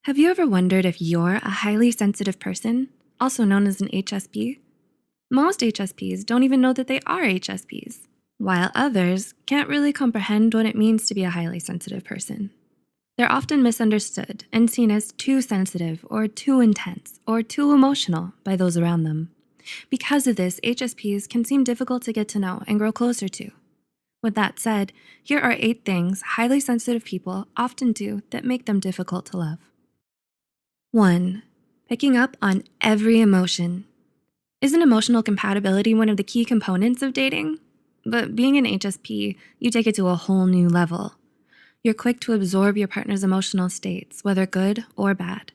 Have you ever wondered if you're a highly sensitive person, also known as an HSP? Most HSPs don't even know that they are HSPs, while others can't really comprehend what it means to be a highly sensitive person. They're often misunderstood and seen as too sensitive or too intense or too emotional by those around them. Because of this, HSPs can seem difficult to get to know and grow closer to. With that said, here are 8 things highly sensitive people often do that make them difficult to love. 1. Picking up on every emotion. Isn't emotional compatibility one of the key components of dating? But being an HSP, you take it to a whole new level. You're quick to absorb your partner's emotional states, whether good or bad.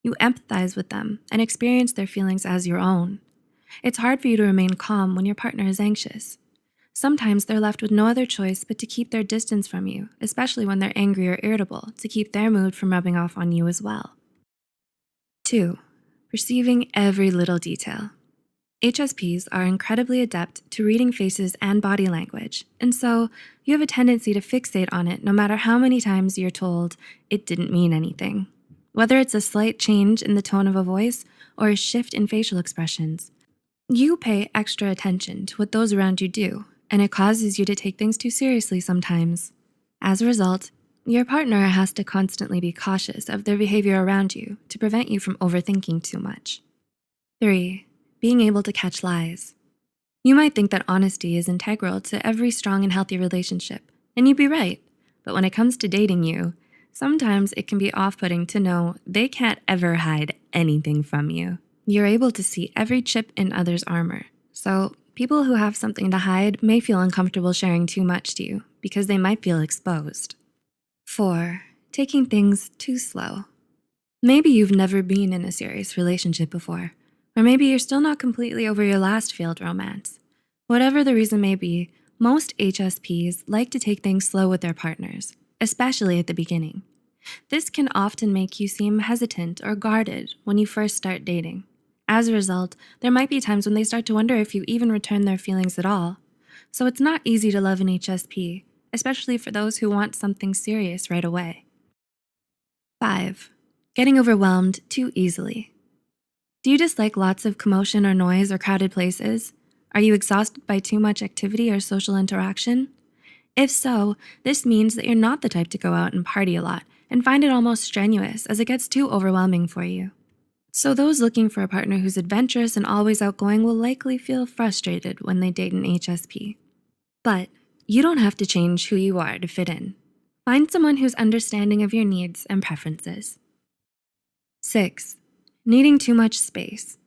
You empathize with them and experience their feelings as your own. It's hard for you to remain calm when your partner is anxious. Sometimes they're left with no other choice but to keep their distance from you, especially when they're angry or irritable, to keep their mood from rubbing off on you as well. 2. Perceiving every little detail. HSPs are incredibly adept to reading faces and body language, and so you have a tendency to fixate on it no matter how many times you're told it didn't mean anything. Whether it's a slight change in the tone of a voice or a shift in facial expressions, you pay extra attention to what those around you do, and it causes you to take things too seriously sometimes. As a result, your partner has to constantly be cautious of their behavior around you to prevent you from overthinking too much. 3. Being able to catch lies. You might think that honesty is integral to every strong and healthy relationship, and you'd be right. But when it comes to dating you, sometimes it can be off-putting to know they can't ever hide anything from you. You're able to see every chip in others' armor. So people who have something to hide may feel uncomfortable sharing too much to you because they might feel exposed. 4. Taking things too slow. Maybe you've never been in a serious relationship before, or maybe you're still not completely over your last failed romance. Whatever the reason may be, most HSPs like to take things slow with their partners, especially at the beginning. This can often make you seem hesitant or guarded when you first start dating. As a result, there might be times when they start to wonder if you even return their feelings at all. So it's not easy to love an HSP, especially for those who want something serious right away. 5. Getting overwhelmed too easily. Do you dislike lots of commotion or noise or crowded places? Are you exhausted by too much activity or social interaction? If so, this means that you're not the type to go out and party a lot and find it almost strenuous as it gets too overwhelming for you. So those looking for a partner who's adventurous and always outgoing will likely feel frustrated when they date an HSP. But you don't have to change who you are to fit in. Find someone who's understanding of your needs and preferences. 6. Needing too much space.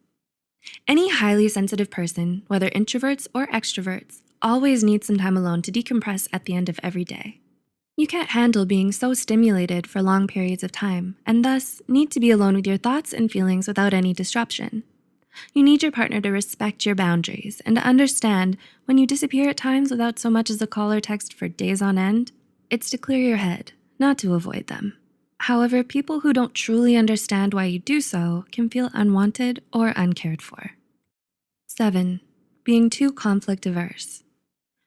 Any highly sensitive person, whether introverts or extroverts, always needs some time alone to decompress at the end of every day. You can't handle being so stimulated for long periods of time, and thus need to be alone with your thoughts and feelings without any disruption. You need your partner to respect your boundaries and to understand when you disappear at times without so much as a call or text for days on end, it's to clear your head, not to avoid them. However, people who don't truly understand why you do so can feel unwanted or uncared for. 7. Being too conflict averse.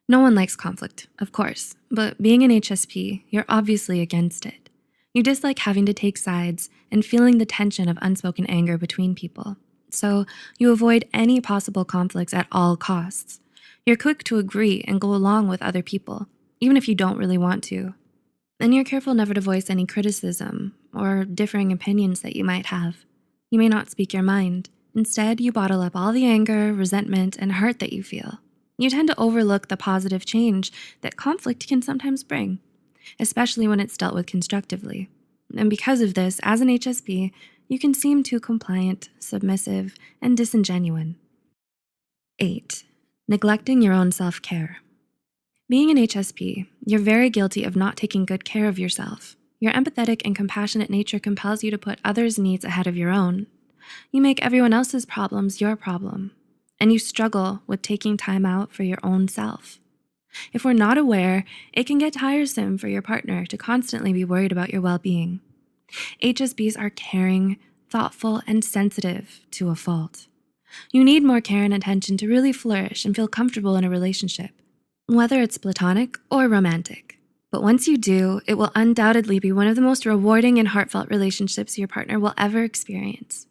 No one likes conflict, of course, but being an HSP, you're obviously against it. You dislike having to take sides and feeling the tension of unspoken anger between people. So you avoid any possible conflicts at all costs. You're quick to agree and go along with other people, even if you don't really want to. And you're careful never to voice any criticism or differing opinions that you might have. You may not speak your mind. Instead, you bottle up all the anger, resentment, and hurt that you feel. You tend to overlook the positive change that conflict can sometimes bring, especially when it's dealt with constructively. And because of this, as an HSP, you can seem too compliant, submissive, and disingenuine. 8. Neglecting your own self-care. Being an HSP, you're very guilty of not taking good care of yourself. Your empathetic and compassionate nature compels you to put others' needs ahead of your own. You make everyone else's problems your problem, and you struggle with taking time out for your own self. If we're not aware, it can get tiresome for your partner to constantly be worried about your well-being. HSPs are caring, thoughtful, and sensitive to a fault. You need more care and attention to really flourish and feel comfortable in a relationship, whether it's platonic or romantic. But once you do, it will undoubtedly be one of the most rewarding and heartfelt relationships your partner will ever experience.